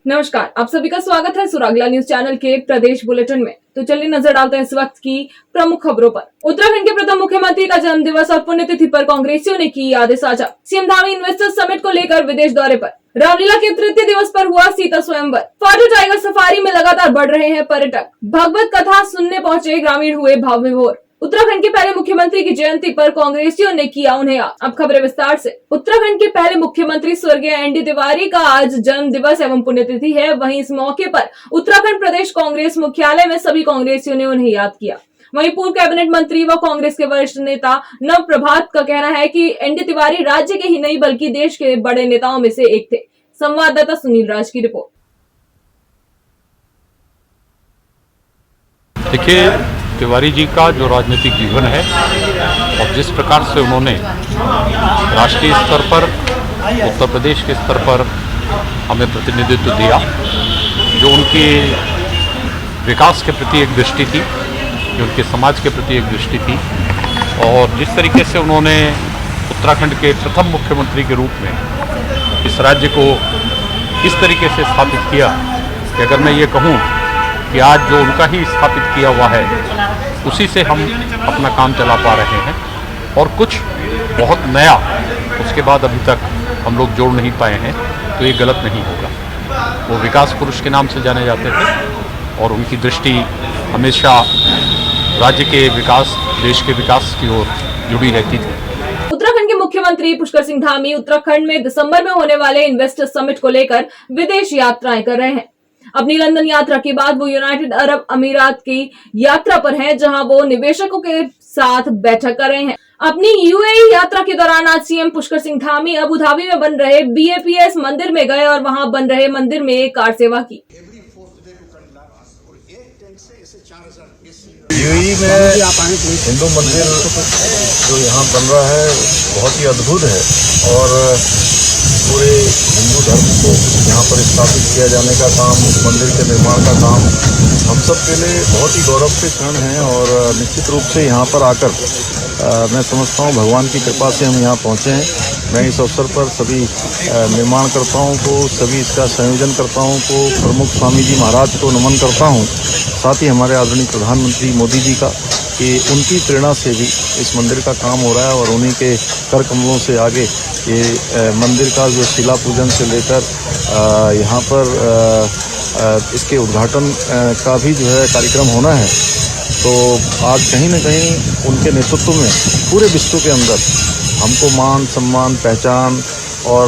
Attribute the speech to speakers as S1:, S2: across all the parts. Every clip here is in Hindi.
S1: नमस्कार, आप सभी का स्वागत है सुरागला न्यूज चैनल के प्रदेश बुलेटिन में। तो चलिए नजर डालते हैं इस वक्त की प्रमुख खबरों पर। उत्तराखंड के प्रथम मुख्यमंत्री का जन्म दिवस और पुण्यतिथि पर कांग्रेसियों ने की यादें साझा। सीएम धामी इन्वेस्टर्स समिट को लेकर विदेश दौरे पर। रामलीला के तृतीय दिवस पर हुआ सीता स्वयंवर। फाटू टाइगर सफारी में लगातार बढ़ रहे हैं पर्यटक। भगवत कथा सुनने पहुंचे ग्रामीण हुए भाव विभोर। उत्तराखंड के पहले मुख्यमंत्री की जयंती पर कांग्रेसियों ने किया उन्हें याद। अब खबरें विस्तार से। उत्तराखंड के पहले मुख्यमंत्री स्वर्गीय एनडी तिवारी का आज जन्म दिवस एवं पुण्यतिथि है। वहीं इस मौके पर उत्तराखंड प्रदेश कांग्रेस मुख्यालय में सभी कांग्रेसियों ने उन्हें याद किया। वहीं पूर्व कैबिनेट मंत्री व कांग्रेस के वरिष्ठ नेता नव प्रभात का कहना है कि एनडी तिवारी राज्य के ही नहीं बल्कि देश के बड़े नेताओं में से एक थे। संवाददाता सुनील राज की रिपोर्ट।
S2: देखिए, तिवारी जी का जो राजनीतिक जीवन है और जिस प्रकार से उन्होंने राष्ट्रीय स्तर पर, उत्तर प्रदेश के स्तर पर हमें प्रतिनिधित्व दिया, जो उनके विकास के प्रति एक दृष्टि थी, जो उनके समाज के प्रति एक दृष्टि थी, और जिस तरीके से उन्होंने उत्तराखंड के प्रथम मुख्यमंत्री के रूप में इस राज्य को इस तरीके से स्थापित किया कि अगर मैं ये कहूँ कि आज जो उनका ही स्थापित किया हुआ है उसी से हम अपना काम चला पा रहे हैं, और कुछ बहुत नया उसके बाद अभी तक हम लोग जोड़ नहीं पाए हैं, तो ये गलत नहीं होगा। वो विकास पुरुष के नाम से जाने जाते थे और उनकी दृष्टि हमेशा राज्य के विकास, देश के विकास की ओर जुड़ी रहती थी।
S1: उत्तराखंड के मुख्यमंत्री पुष्कर सिंह धामी उत्तराखंड में दिसंबर में होने वाले इन्वेस्टर्स समिट को लेकर विदेश यात्राएं कर रहे हैं। अपनी लंदन यात्रा के बाद वो यूनाइटेड अरब अमीरात की यात्रा पर हैं, जहां वो निवेशकों के साथ बैठक कर रहे हैं। अपनी यूएई यात्रा के दौरान आज CM Pushkar Singh Dhami Abu Dhabi में बन रहे बीएपीएस मंदिर में गए और वहां बन रहे मंदिर में कार सेवा की।
S3: यूएई में हिंदू मंदिर जो यहाँ बन रहा है बहुत ही अद्भुत है, और पूरे हिंदू धर्म को यहाँ पर स्थापित किया जाने का काम, उस मंदिर के निर्माण का काम हम सब के लिए बहुत ही गौरव के क्षण हैं। और निश्चित रूप से यहाँ पर आकर मैं समझता हूँ भगवान की कृपा से हम यहाँ पहुँचे हैं। मैं इस अवसर पर सभी निर्माणकर्ताओं को, सभी इसका संयोजन कर्ताओं को, प्रमुख स्वामी जी महाराज को नमन करता हूँ। साथ ही हमारे आदरणीय प्रधानमंत्री मोदी जी का, कि उनकी प्रेरणा से भी इस मंदिर का काम हो रहा है, और उन्हीं के कर कमलों से आगे ये मंदिर का जो शिला पूजन से लेकर यहाँ पर इसके उद्घाटन का भी जो है कार्यक्रम होना है। तो आज कहीं न कहीं उनके नेतृत्व में पूरे विश्व के अंदर हमको मान, सम्मान, पहचान और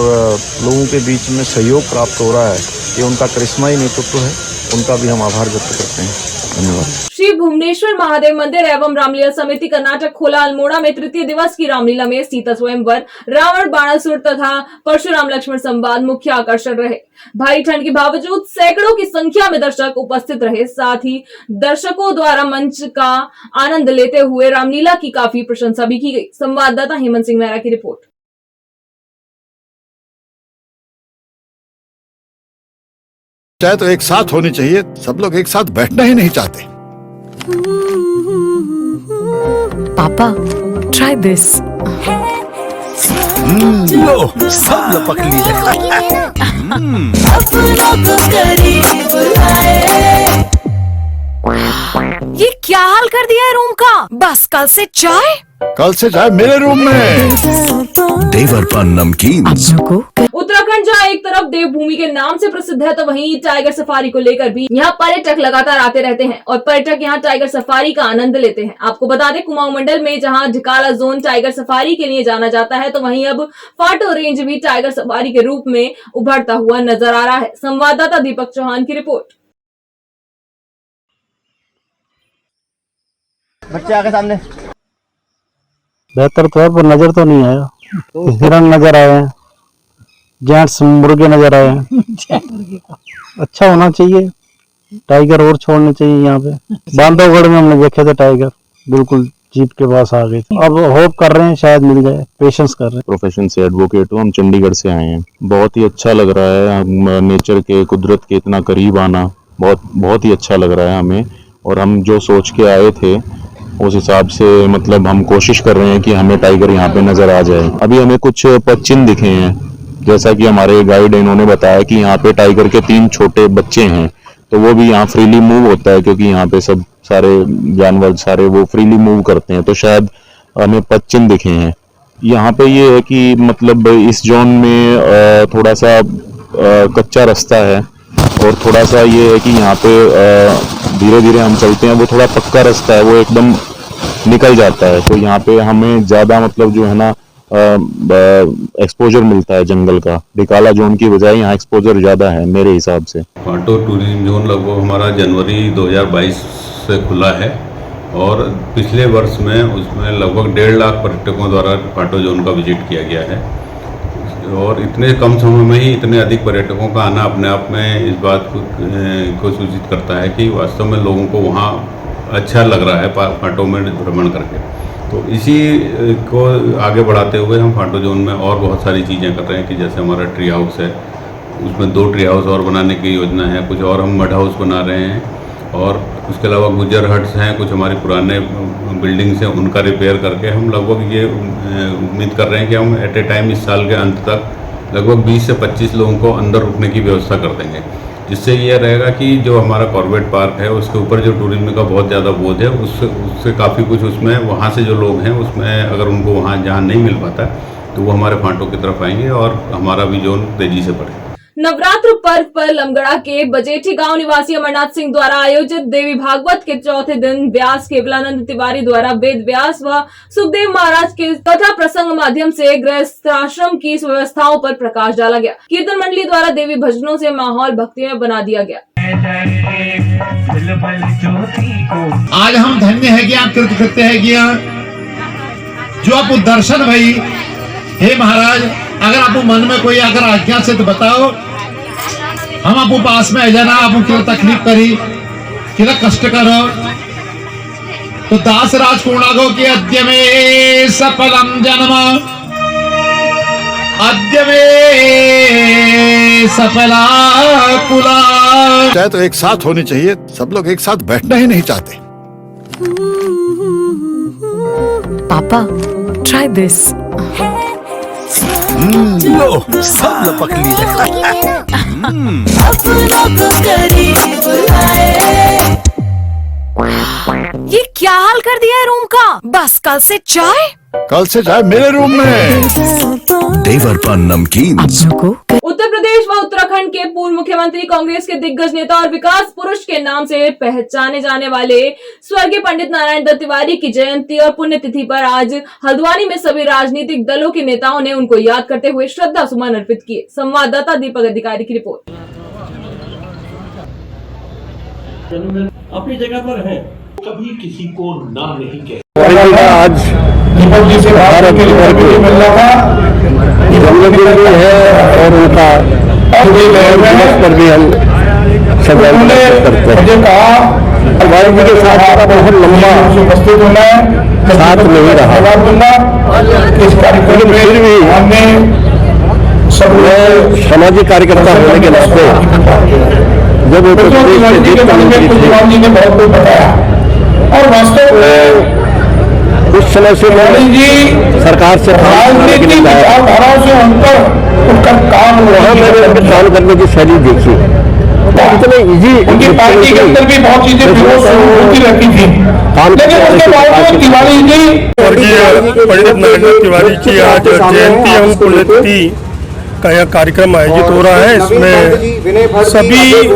S3: लोगों के बीच में सहयोग प्राप्त हो रहा है। ये उनका करिश्माई नेतृत्व है, उनका भी हम आभार व्यक्त करते हैं। धन्यवाद।
S1: श्री भुवनेश्वर महादेव मंदिर एवं रामलीला समिति कर्नाटक खोला अल्मोड़ा में तृतीय दिवस की रामलीला में सीता स्वयंवर, रावण बाणासुर तथा परशुराम लक्ष्मण संवाद मुख्य आकर्षण रहे। भारी ठंड के बावजूद सैकड़ों की संख्या में दर्शक उपस्थित रहे। साथ ही दर्शकों द्वारा मंच का आनंद लेते हुए रामलीला की काफी प्रशंसा भी की गई। संवाददाता हेमंत सिंह मेहरा की रिपोर्ट।
S4: चाहे तो एक साथ होनी चाहिए, सब लोग एक साथ बैठना ही नहीं चाहते।
S5: पापा, try this.
S4: लो, सब लपक लिए।
S5: ये क्या हाल कर दिया है रूम का? बस कल से चाय?
S4: कल से चाय मेरे रूम में। देवर पान नमकीन।
S1: उत्तराखंड जहां एक तरफ देवभूमि के नाम से प्रसिद्ध है, तो वहीं टाइगर सफारी को लेकर भी यहाँ पर्यटक लगातार आते रहते हैं और पर्यटक यहाँ टाइगर सफारी का आनंद लेते हैं। आपको बता दें, कुमाऊं मंडल में जहां ढिकाला जोन टाइगर सफारी के लिए जाना जाता है, तो वहीं अब फाटो रेंज भी टाइगर सफारी के रूप में उभरता हुआ नजर आ रहा है। संवाददाता दीपक चौहान की रिपोर्ट।
S6: बच्चे आगे सामने।
S7: बेहतर तो है पर नजर तो नहीं आया। हिरण नजर आए हैं, जेंट्स मुर्गे नजर आए हैं। अच्छा होना चाहिए, टाइगर और छोड़ने चाहिए यहाँ पे। बांधवगढ़ में हमने देखे थे टाइगर, बिल्कुल जीप के पास आ गए। अब होप कर रहे हैं शायद मिल जाए, पेशेंस कर रहे हैं।
S8: प्रोफेशन से एडवोकेट हूँ, हम चंडीगढ़ से आए हैं। बहुत ही अच्छा लग रहा है, नेचर के, कुदरत के इतना करीब आना बहुत ही अच्छा लग रहा है हमें। और हम जो सोच के आए थे उस हिसाब से मतलब हम कोशिश कर रहे हैं कि हमें टाइगर यहाँ पे नजर आ जाए। अभी हमें कुछ पश्चिम दिखे हैं जैसा कि हमारे गाइड इन्होंने बताया कि यहाँ पे टाइगर के 3 छोटे बच्चे हैं, तो वो भी यहाँ फ्रीली मूव होता है, क्योंकि यहाँ पे सब सारे जानवर सारे वो फ्रीली मूव करते हैं, तो शायद हमें पदचिन्ह दिखे हैं। यहाँ पे ये है कि मतलब इस जोन में थोड़ा सा कच्चा रास्ता है, और थोड़ा सा ये है कि यहाँ पे धीरे धीरे हम चलते हैं, वो थोड़ा पक्का रास्ता है, वो एकदम निकल जाता है, तो यहाँ पे हमें ज़्यादा मतलब जो है ना एक्सपोजर मिलता है जंगल का। डिकाला जोन की बजाय यहाँ एक्सपोजर ज़्यादा है मेरे हिसाब से।
S6: फांटो टूरिज्म जोन लगभग हमारा जनवरी 2022 से खुला है, और पिछले वर्ष में उसमें लगभग 1.5 लाख पर्यटकों द्वारा फांटो जोन का विजिट किया गया है, और इतने कम समय में ही इतने अधिक पर्यटकों का आना अपने आप में इस बात को सूचित करता है कि वास्तव में लोगों को वहाँ अच्छा लग रहा है फांटो में भ्रमण करके। तो इसी को आगे बढ़ाते हुए हम फांटो जोन में और बहुत सारी चीज़ें कर रहे हैं, कि जैसे हमारा ट्री हाउस है, उसमें 2 ट्री हाउस और बनाने की योजना है, कुछ और हम मड हाउस बना रहे हैं, और उसके अलावा गुज्जर हट्स हैं, कुछ हमारे पुराने बिल्डिंग्स हैं, उनका रिपेयर करके हम लगभग ये उम्मीद कर रहे हैं कि हम एट ए टाइम इस साल के अंत तक लगभग 20 से 25 लोगों को अंदर रुकने की व्यवस्था कर देंगे, जिससे ये रहेगा कि जो हमारा कॉर्बेट पार्क है उसके ऊपर जो टूरिज्म का बहुत ज़्यादा बोझ है, उससे काफ़ी कुछ उसमें वहाँ से जो लोग हैं उसमें अगर उनको वहाँ जहाँ नहीं मिल पाता तो वो हमारे फांटो की तरफ आएंगे, और हमारा भी जोन तेजी से बढ़ेगा।
S1: नवरात्र पर्व पर लमगड़ा के बजेठी गांव निवासी अमरनाथ सिंह द्वारा आयोजित देवी भागवत के चौथे दिन व्यास केवलानंद तिवारी द्वारा वेद व्यास व सुखदेव महाराज के कथा प्रसंग माध्यम से गृहस्थाश्रम की व्यवस्थाओं पर प्रकाश डाला गया। कीर्तन मंडली द्वारा देवी भजनों से माहौल भक्तिमय बना दिया गया।
S9: आज हम धन्य है कि आप कृतकृत्य है कि जो आप दर्शन भाई, हे महाराज अगर आप मन में कोई अगर आज्ञा से तो बताओ, हम आपको पास में आ जाना, आपको किला तकलीफ करी किला कष्ट करो, तो दास राज पूर्णागो की अद्य में सफलम जन्म, अद्य में सफला कुला।
S4: चाहे तो एक साथ होनी चाहिए, सब लोग एक साथ बैठना ही नहीं चाहते।
S5: पापा ट्राई दिस।
S4: लो सब लपक लिए।
S5: ये क्या हाल कर दिया है रूम का? बस कल से चाय
S4: मेरे रूम में।
S10: देवरपन नमकीन।
S1: उत्तर प्रदेश व उत्तराखंड के पूर्व मुख्यमंत्री, कांग्रेस के दिग्गज नेता और विकास पुरुष के नाम से पहचाने जाने वाले स्वर्गीय पंडित नारायण दत्त तिवारी की जयंती और पुण्यतिथि पर आज हल्द्वानी में सभी राजनीतिक दलों के नेताओं ने उनको याद करते हुए श्रद्धा सुमन अर्पित किए। संवाददाता दीपक अधिकारी की रिपोर्ट।
S11: अपनी जगह पर है, कभी किसी को ना नहीं कहे।
S7: आज भारत भर के जन्मदिन भी है, और उनका दिवस पर भी हम श्रद्धांजलि करते हैं। भाई जी के साथ हमारा बहुत लंबा साथ नहीं रहा, लेकिन फिर भी हमने सामाजिक कार्यकर्ता होने के नाते जब उत्तर प्रदेश के मुख्यमंत्री ने बहुत कुछ बताया, और वास्तव में उस समय से मोदी जी सरकार से राजनीतिक विचारधाराओं से उनका काम वहाँ मैंने काम करने की शैली देखी, इतने इजी। उनकी पार्टी के अंदर भी बहुत चीजें होती रहती थी, लेकिन उसके बावजूद तिवारी जी,
S12: स्वर्गीय पंडित नारायण दत्त तिवारी की आज जयंती एवं पुण्यतिथि का यह कार्यक्रम आयोजित हो रहा है। इसमें सभी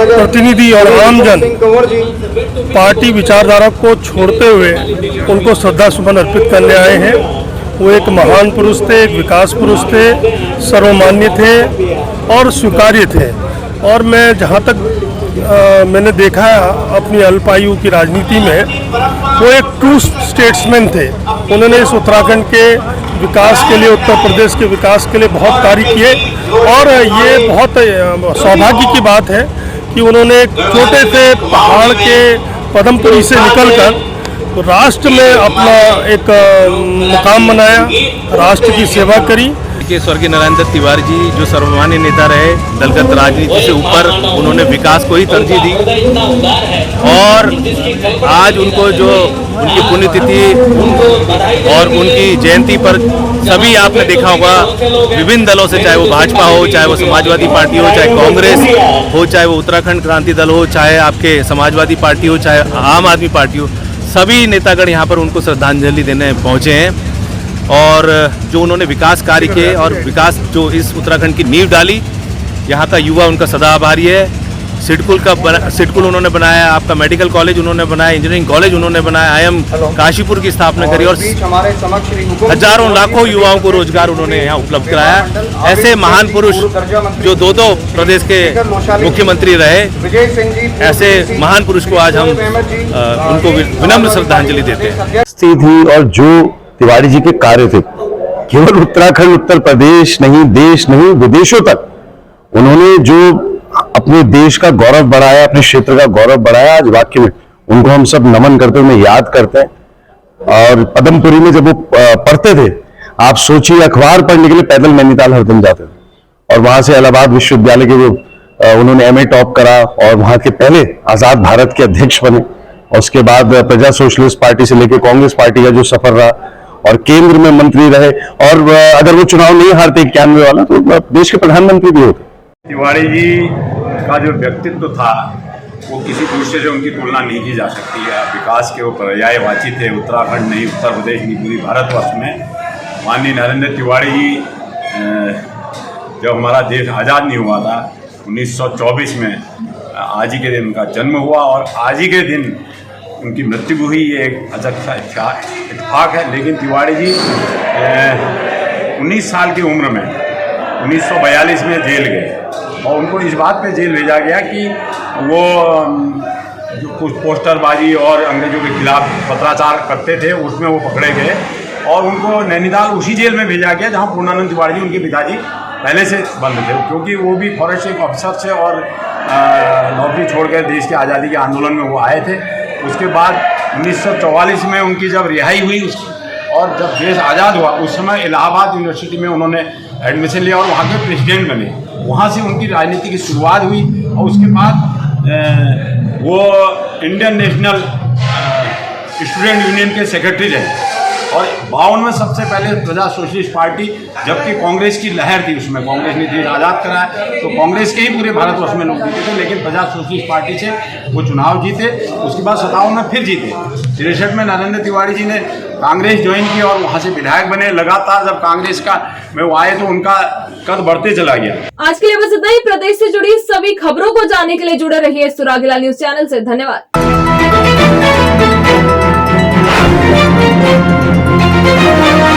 S12: प्रतिनिधि और आमजन पार्टी विचारधारा को छोड़ते हुए उनको श्रद्धा सुमन अर्पित करने आए हैं। वो एक महान पुरुष थे, एक विकास पुरुष थे, सर्वमान्य थे और स्वीकार्य थे। और मैं जहाँ तक मैंने देखा अपनी अल्पायु की राजनीति में, वो एक ट्रू स्टेट्समैन थे। उन्होंने इस उत्तराखंड के विकास के लिए, उत्तर प्रदेश के विकास के लिए बहुत कार्य किए, और ये बहुत सौभाग्य की बात है कि उन्होंने एक छोटे से पहाड़ के पदमपुरी से निकलकर राष्ट्र में अपना एक मुकाम बनाया, राष्ट्र की सेवा करी।
S13: के स्वर्गीय नरेंद्र तिवारी जी जो सर्वमान्य नेता रहे, दलगत राजनीति से ऊपर उन्होंने विकास को ही तरजीह दी और आज उनको जो उनकी पुण्यतिथि और उनकी जयंती पर सभी आपने देखा होगा विभिन्न दलों से, चाहे वो भाजपा हो, चाहे वो समाजवादी पार्टी हो, चाहे कांग्रेस हो, चाहे वो उत्तराखंड क्रांति दल हो, चाहे आपके समाजवादी पार्टी हो, चाहे आम आदमी पार्टी हो, सभी नेतागण यहाँ पर उनको श्रद्धांजलि देने पहुँचे हैं। और जो उन्होंने विकास कार्य किए और विकास जो इस उत्तराखंड की नींव डाली, यहाँ का युवा उनका सदा आभारी है। सिडकुल उन्होंने बनाया, आपका मेडिकल कॉलेज उन्होंने बनाया, इंजीनियरिंग कॉलेज उन्होंने बनाया, IIM काशीपुर की स्थापना करी और हजारों लाखों युवाओं को रोजगार उन्होंने यहाँ उपलब्ध कराया। ऐसे महान पुरुष जो दो प्रदेश के मुख्यमंत्री रहे, ऐसे महान पुरुष को आज हम उनको विनम्र श्रद्धांजलि देते हैं।
S14: थी और जो तिवारी जी के कार्य थे, केवल उत्तराखंड, उत्तर प्रदेश नहीं, देश नहीं, विदेशों तक उन्होंने जो अपने देश का गौरव बढ़ाया, अपने क्षेत्र का गौरव बढ़ाया, आज वाकई में उनको हम सब नमन करते हैं, उन्हें याद करते हैं। और पद्मपुरी में जब वो पढ़ते थे, आप सोचिए अखबार पढ़ने के लिए पैदल नैनीताल हरदम जाते थे और वहां से इलाहाबाद विश्वविद्यालय के वो उन्होंने MA टॉप करा और वहां के पहले आजाद भारत के अध्यक्ष बने। और उसके बाद प्रजा सोशलिस्ट पार्टी से लेकर कांग्रेस पार्टी का जो सफर रहा और केंद्र में मंत्री रहे और अगर वो चुनाव नहीं हारते 91 वाला तो देश के प्रधानमंत्री भी होते।
S3: तिवारी जी का जो व्यक्तित्व था वो किसी दूसरे से उनकी तुलना नहीं की जा सकती है। विकास के वो पर्यायवाची थे, उत्तराखंड नहीं, उत्तर प्रदेश नहीं, पूरी भारतवर्ष में। माननीय नरेंद्र तिवारी जी जब हमारा देश आज़ाद नहीं हुआ था 1924 में, आज ही के दिन उनका जन्म हुआ और आज ही के दिन उनकी मृत्यु हुई। ये एक अजब सा इत्तेफाक है। लेकिन तिवारी जी 19 साल की उम्र में 1942 में जेल गए और उनको इस बात पे जेल भेजा गया कि वो जो कुछ पोस्टरबाजी और अंग्रेजों के खिलाफ पत्राचार करते थे, उसमें वो पकड़े गए और उनको नैनीताल उसी जेल में भेजा गया जहां पूर्णानंद तिवारी जी, उनके पिताजी, पहले से बंद थे, क्योंकि वो भी फॉरेस्ट अफसर से और नौकरी छोड़कर देश के आज़ादी के आंदोलन में वो आए थे। उसके बाद 1944 में उनकी जब रिहाई हुई और जब देश आज़ाद हुआ, उस समय इलाहाबाद यूनिवर्सिटी में उन्होंने एडमिशन लिया और वहाँ के प्रेसिडेंट बने। वहाँ से उनकी राजनीति की शुरुआत हुई और उसके बाद वो इंडियन नेशनल स्टूडेंट यूनियन के सेक्रेटरी रहे और 52 में सबसे पहले प्रजा सोशलिस्ट पार्टी, जबकि कांग्रेस की लहर थी, उसमें कांग्रेस ने देश आज़ाद कराया तो कांग्रेस के ही पूरे भारतवर्ष में लोग जीते थे, लेकिन प्रजा सोशलिस्ट पार्टी से वो चुनाव जीते। उसके बाद 57 में फिर जीते। 63 में नरेंद्र तिवारी जी ने कांग्रेस ज्वाइन की और वहाँ से विधायक बने। लगातार जब कांग्रेस का में वो आए तो उनका कद बढ़ते चला गया।
S1: आज के लिए बस इतना ही। प्रदेश से जुड़ी सभी खबरों को जानने के लिए जुड़े रहिए सुरागला न्यूज चैनल से। धन्यवाद।